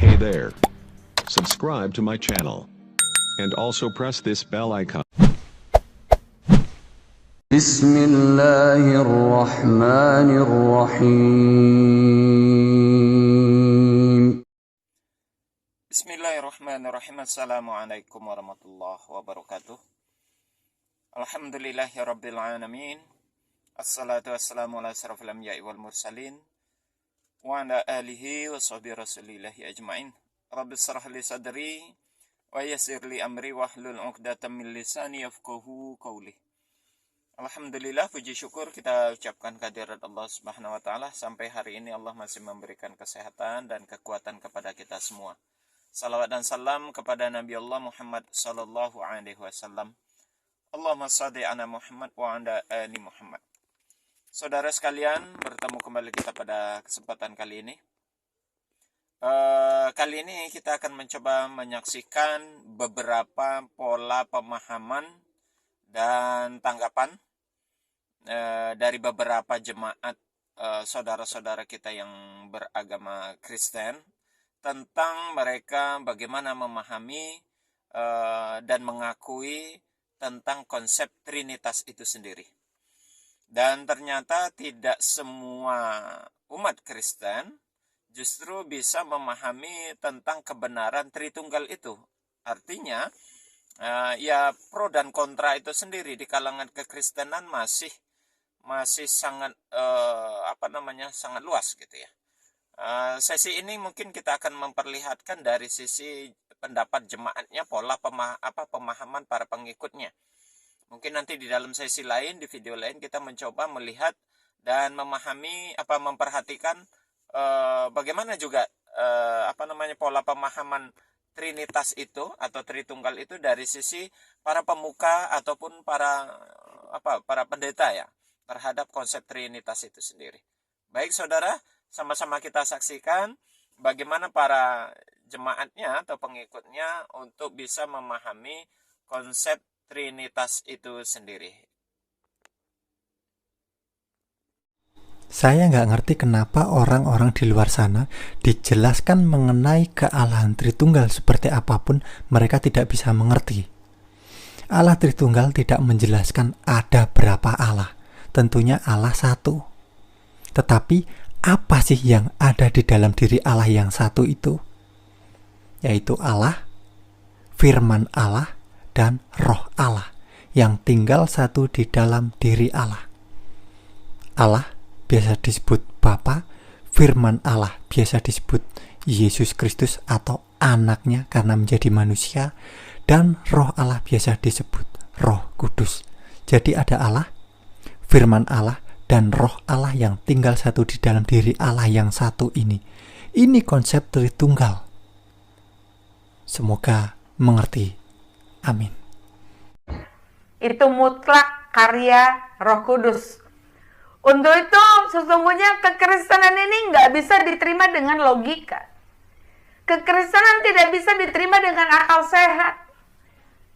Hey there. Subscribe to my channel. And also press this bell icon. Bismillahirrahmanirrahim. Bismillahirrahmanirrahim. Assalamualaikum warahmatullahi wabarakatuh. Alhamdulillahirabbil alamin. Assalatu wassalamu ala asyrafil anbiya'i wal mursalin wa ala alihi wa sahbihi rasulillahi ajmain. Rabbi shrah li sadri wa yassir li amri wahlul 'uqdatam min lisani yafqahu qawli. Alhamdulillah, puji syukur kita ucapkan kehadirat Allah Subhanahu wa taala. Sampai hari ini Allah masih memberikan kesehatan dan kekuatan kepada kita semua. Salawat dan salam kepada Nabi Allah Muhammad sallallahu alaihi wasallam. Allahumma shalli ala Muhammad wa ala ali Muhammad. Saudara sekalian, bertemu kembali kita pada kesempatan kali ini. Kali ini kita akan mencoba menyaksikan beberapa pola pemahaman dan tanggapan dari beberapa jemaat saudara-saudara kita yang beragama Kristen tentang mereka bagaimana memahami dan mengakui tentang konsep Trinitas itu sendiri. Dan ternyata tidak semua umat Kristen justru bisa memahami tentang kebenaran Tritunggal itu. Artinya, ya pro dan kontra itu sendiri di kalangan kekristenan masih sangat sangat luas gitu ya. Sesi ini mungkin kita akan memperlihatkan dari sisi pendapat jemaatnya, pola pemahaman para pengikutnya. Mungkin nanti di dalam sesi lain, di video lain kita mencoba melihat dan memahami memperhatikan bagaimana juga pola pemahaman Trinitas itu atau Tritunggal itu dari sisi para pemuka ataupun para pendeta ya terhadap konsep Trinitas itu sendiri. Baik saudara, sama-sama kita saksikan bagaimana para jemaatnya atau pengikutnya untuk bisa memahami konsep Trinitas itu sendiri. Saya nggak ngerti kenapa orang-orang di luar sana dijelaskan mengenai kealahan Tritunggal seperti apapun mereka tidak bisa mengerti. Allah Tritunggal tidak menjelaskan ada berapa Allah, tentunya Allah satu. Tetapi apa sih yang ada di dalam diri Allah yang satu itu? Yaitu Allah, firman Allah, dan roh Allah yang tinggal satu di dalam diri Allah. Allah biasa disebut Bapa, firman Allah biasa disebut Yesus Kristus atau anaknya karena menjadi manusia, dan roh Allah biasa disebut Roh Kudus. Jadi ada Allah, firman Allah, dan roh Allah yang tinggal satu di dalam diri Allah yang satu ini. Ini konsep Tritunggal. Semoga mengerti. Amin. Itu mutlak karya Roh Kudus. Untuk itu sesungguhnya kekristenan ini nggak bisa diterima dengan logika. Kekristenan tidak bisa diterima dengan akal sehat.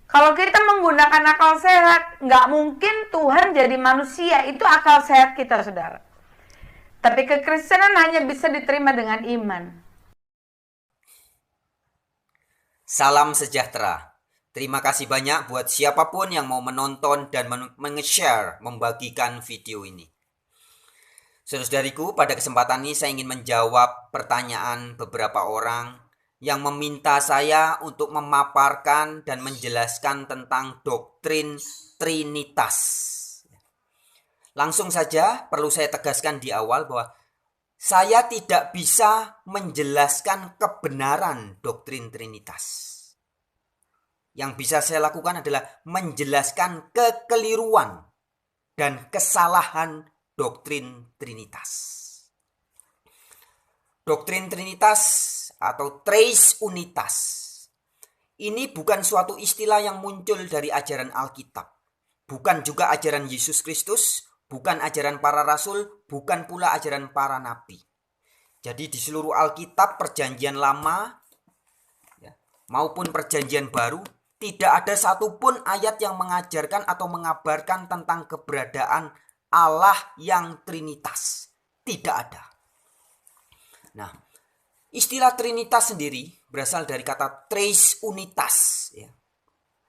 Kalau kita menggunakan akal sehat, nggak mungkin Tuhan jadi manusia. Itu akal sehat kita, saudara. Tapi kekristenan hanya bisa diterima dengan iman. Salam sejahtera. Terima kasih banyak buat siapapun yang mau menonton dan meng-share, membagikan video ini. Saudara-saudariku, pada kesempatan ini saya ingin menjawab pertanyaan beberapa orang yang meminta saya untuk memaparkan dan menjelaskan tentang doktrin Trinitas. Langsung saja perlu saya tegaskan di awal bahwa saya tidak bisa menjelaskan kebenaran doktrin Trinitas. Yang bisa saya lakukan adalah menjelaskan kekeliruan dan kesalahan doktrin Trinitas. Doktrin Trinitas atau Tres Unitas ini bukan suatu istilah yang muncul dari ajaran Alkitab, bukan juga ajaran Yesus Kristus, bukan ajaran para rasul, bukan pula ajaran para nabi. Jadi di seluruh Alkitab Perjanjian Lama maupun Perjanjian Baru tidak ada satupun ayat yang mengajarkan atau mengabarkan tentang keberadaan Allah yang Trinitas. Tidak ada. Nah, Istilah Trinitas sendiri berasal dari kata tres unitas, ya,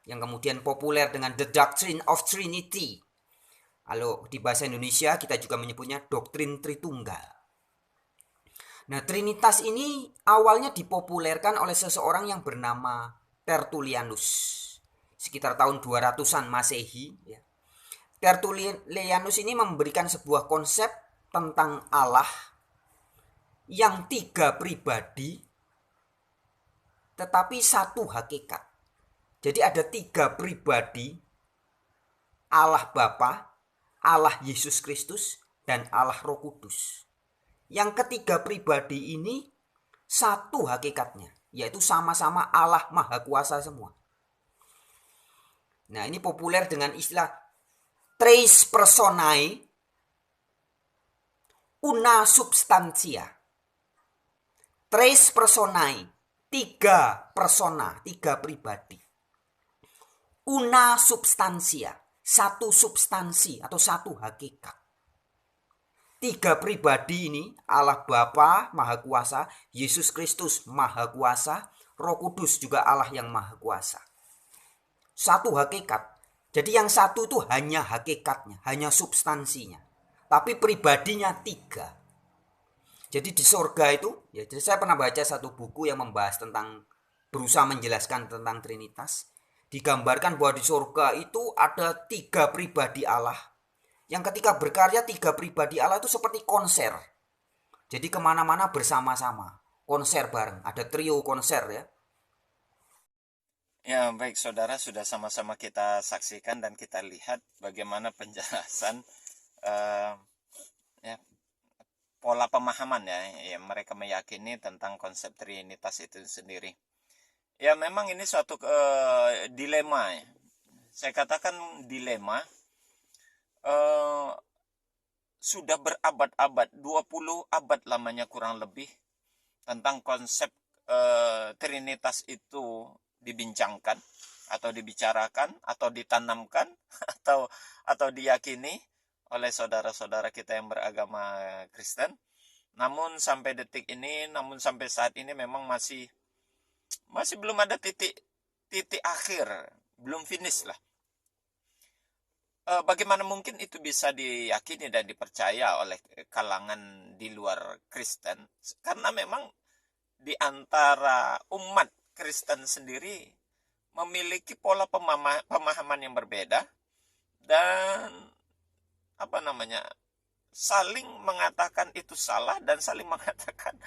yang kemudian populer dengan the doctrine of Trinity. Lalu di bahasa Indonesia kita juga menyebutnya doktrin Tritunggal. Nah, Trinitas ini awalnya dipopulerkan oleh seseorang yang bernama Tertullianus sekitar tahun 200-an Masehi, ya. Tertullianus ini memberikan sebuah konsep tentang Allah yang 3 pribadi tetapi satu hakikat. Jadi ada 3 pribadi, Allah Bapa, Allah Yesus Kristus, dan Allah Roh Kudus. Yang ketiga pribadi ini satu hakikatnya, yaitu sama-sama Allah Maha Kuasa semua. Nah, ini populer dengan istilah tres personae una substantia. Tres personae, 3 persona, 3 pribadi. Una substantia, satu substansi atau satu hakikat. 3 pribadi ini, Allah Bapa Maha Kuasa, Yesus Kristus Maha Kuasa, Roh Kudus juga Allah yang Maha Kuasa. Satu hakikat. Jadi yang satu itu hanya hakikatnya, hanya substansinya. Tapi pribadinya 3. Jadi di surga itu, ya, jadi saya pernah baca satu buku yang membahas tentang, berusaha menjelaskan tentang Trinitas. Digambarkan bahwa di surga itu ada 3 pribadi Allah. Yang ketika berkarya 3 pribadi Allah itu seperti konser. Jadi kemana-mana bersama-sama, konser bareng, ada trio konser, ya. Ya, baik saudara, sudah sama-sama kita saksikan dan kita lihat bagaimana penjelasan ya, pola pemahaman ya, mereka meyakini tentang konsep Trinitas itu sendiri. Ya, memang ini suatu dilema ya. Saya katakan dilema. Sudah berabad-abad, 20 abad lamanya kurang lebih, tentang konsep Trinitas itu dibincangkan atau dibicarakan atau ditanamkan atau diyakini oleh saudara-saudara kita yang beragama Kristen. Namun sampai detik ini, namun sampai saat ini memang masih belum ada titik akhir, belum finish lah. Bagaimana mungkin itu bisa diyakini dan dipercaya oleh kalangan di luar Kristen? Karena memang di antara umat Kristen sendiri memiliki pola pemahaman yang berbeda dan saling mengatakan itu salah dan saling mengatakan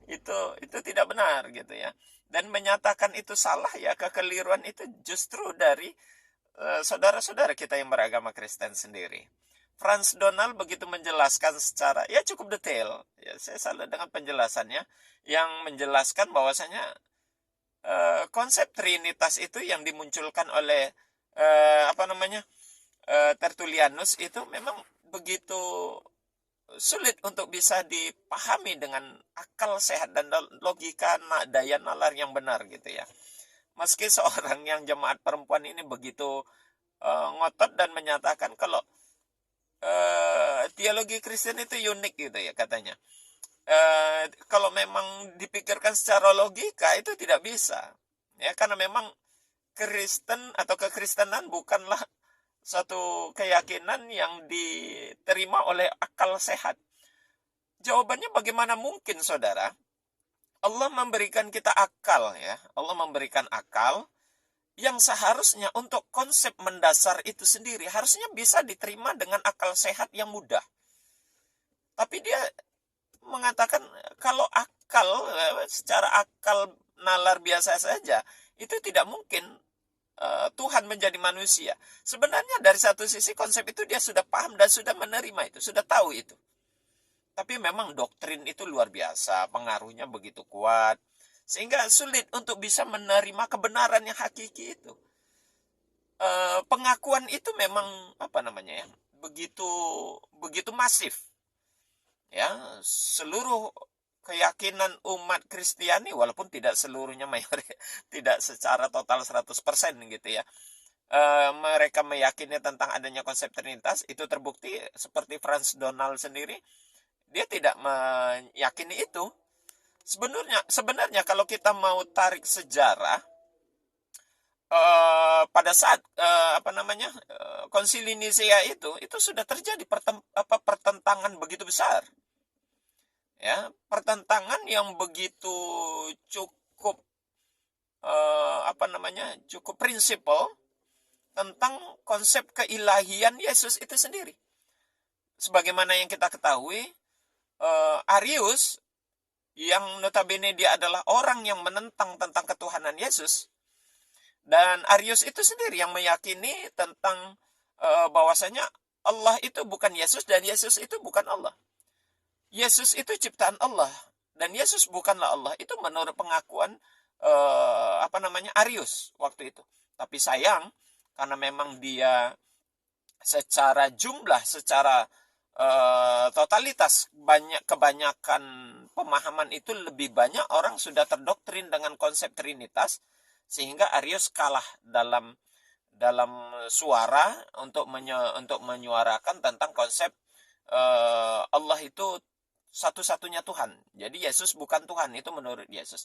itu tidak benar gitu ya. Dan menyatakan itu salah ya, kekeliruan itu justru dari saudara-saudara kita yang beragama Kristen sendiri. Franz Donald begitu menjelaskan secara ya cukup detail. Ya, saya salut dengan penjelasannya yang menjelaskan bahwasanya konsep Trinitas itu yang dimunculkan oleh Tertullianus itu memang begitu sulit untuk bisa dipahami dengan akal sehat dan logika daya nalar yang benar gitu ya. Meski seorang yang jemaat perempuan ini begitu ngotot dan menyatakan kalau teologi Kristen itu unik gitu ya katanya. Kalau memang dipikirkan secara logika itu tidak bisa ya, karena memang Kristen atau kekristenan bukanlah satu keyakinan yang diterima oleh akal sehat. Jawabannya bagaimana mungkin saudara? Allah memberikan kita akal ya, Allah memberikan akal yang seharusnya untuk konsep mendasar itu sendiri harusnya bisa diterima dengan akal sehat yang mudah. Tapi dia mengatakan kalau secara akal nalar biasa saja itu tidak mungkin Tuhan menjadi manusia. Sebenarnya dari satu sisi konsep itu dia sudah paham dan sudah menerima itu, sudah tahu itu. Tapi memang doktrin itu luar biasa, pengaruhnya begitu kuat sehingga sulit untuk bisa menerima kebenaran yang hakiki itu. Pengakuan itu memang begitu masif. Ya, seluruh keyakinan umat Kristiani walaupun tidak seluruhnya tidak secara total 100% gitu ya. Mereka meyakini tentang adanya konsep Trinitas, itu terbukti seperti Franz Donald sendiri, dia tidak meyakini itu. Sebenarnya kalau kita mau tarik sejarah, pada saat Konsili Nisea itu sudah terjadi pertentangan begitu besar, ya, pertentangan yang begitu cukup cukup prinsipal tentang konsep keilahian Yesus itu sendiri. Sebagaimana yang kita ketahui, Arius yang notabene dia adalah orang yang menentang tentang ketuhanan Yesus, dan Arius itu sendiri yang meyakini tentang bahwasanya Allah itu bukan Yesus dan Yesus itu bukan Allah. Yesus itu ciptaan Allah dan Yesus bukanlah Allah. Itu menurut pengakuan Arius waktu itu. Tapi sayang, karena memang dia secara jumlah, secara totalitas, kebanyakan pemahaman itu lebih banyak orang sudah terdoktrin dengan konsep Trinitas, sehingga Arius kalah dalam suara untuk menyuarakan tentang konsep Allah itu satu-satunya Tuhan. Jadi Yesus bukan Tuhan, itu menurut Yesus.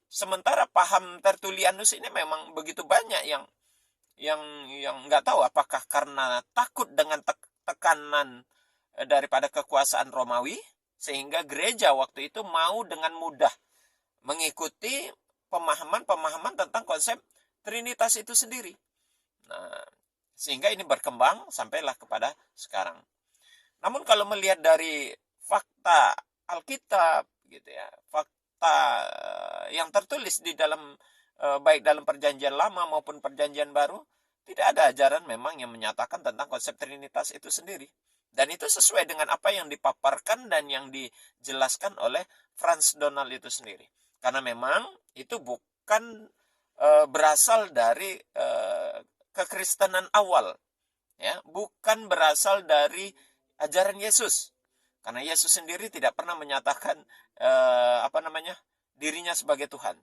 Sementara paham Tertullianus ini memang begitu banyak yang nggak tahu apakah karena takut dengan tekanan daripada kekuasaan Romawi, sehingga gereja waktu itu mau dengan mudah mengikuti pemahaman tentang konsep Trinitas itu sendiri. Nah, sehingga ini berkembang sampailah kepada sekarang. Namun kalau melihat dari fakta Alkitab, gitu ya, fakta yang tertulis di dalam baik dalam Perjanjian Lama maupun Perjanjian Baru, tidak ada ajaran memang yang menyatakan tentang konsep Trinitas itu sendiri. Dan itu sesuai dengan apa yang dipaparkan dan yang dijelaskan oleh Franz Donald itu sendiri. Karena memang itu bukan berasal dari kekristenan awal, ya, bukan berasal dari ajaran Yesus. Karena Yesus sendiri tidak pernah menyatakan dirinya sebagai Tuhan.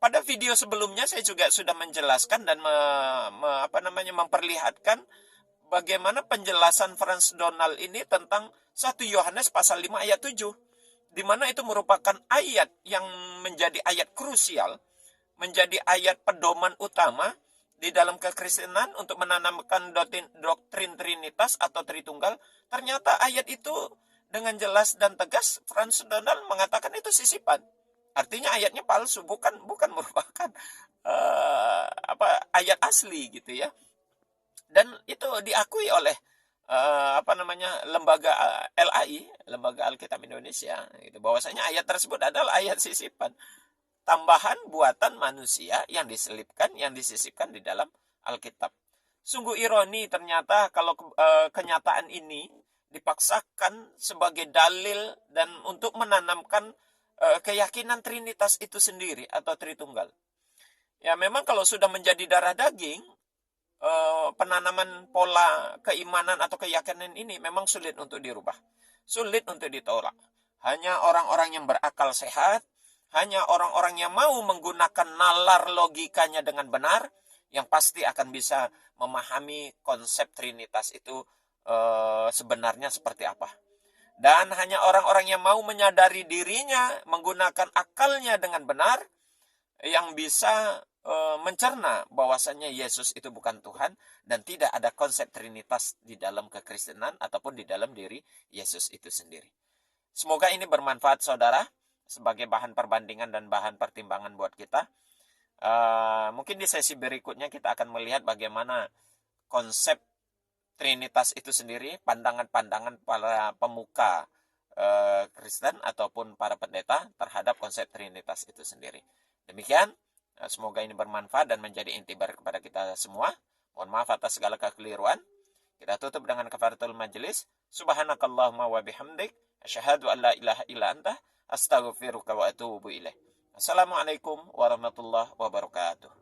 Pada video sebelumnya saya juga sudah menjelaskan dan memperlihatkan bagaimana penjelasan Franz Donald ini tentang 1 Yohanes pasal 5 ayat 7. Di mana itu merupakan ayat yang menjadi ayat krusial, menjadi ayat pedoman utama di dalam kekristenan untuk menanamkan doktrin Trinitas atau Tritunggal. Ternyata ayat itu dengan jelas dan tegas Franz Donald mengatakan itu sisipan. Artinya ayatnya palsu, bukan merupakan ayat asli gitu ya. Dan itu diakui oleh lembaga LAI, Lembaga Alkitab Indonesia, gitu, bahwasanya ayat tersebut adalah ayat sisipan, tambahan buatan manusia yang disisipkan di dalam Alkitab. Sungguh ironi ternyata kalau kenyataan ini dipaksakan sebagai dalil dan untuk menanamkan keyakinan Trinitas itu sendiri atau Tritunggal. Ya memang kalau sudah menjadi darah daging, penanaman pola keimanan atau keyakinan ini memang sulit untuk dirubah, sulit untuk ditolak. Hanya orang-orang yang berakal sehat, hanya orang-orang yang mau menggunakan nalar logikanya dengan benar, yang pasti akan bisa memahami konsep Trinitas itu sebenarnya seperti apa. Dan hanya orang-orang yang mau menyadari dirinya, menggunakan akalnya dengan benar, yang bisa mencerna bahwasannya Yesus itu bukan Tuhan dan tidak ada konsep Trinitas di dalam kekristenan ataupun di dalam diri Yesus itu sendiri. Semoga ini bermanfaat saudara sebagai bahan perbandingan dan bahan pertimbangan buat kita. Mungkin di sesi berikutnya kita akan melihat bagaimana konsep Trinitas itu sendiri, pandangan-pandangan para pemuka Kristen ataupun para pendeta terhadap konsep Trinitas itu sendiri. Demikian, semoga ini bermanfaat dan menjadi intibar kepada kita semua. Mohon maaf atas segala kekeliruan. Kita tutup dengan kafaratul majelis. Subhanakallahumma wa bihamdik, asyhadu an la ilaha illa anta, astaghfiruka wa atubu ilaik. Assalamualaikum warahmatullahi wabarakatuh.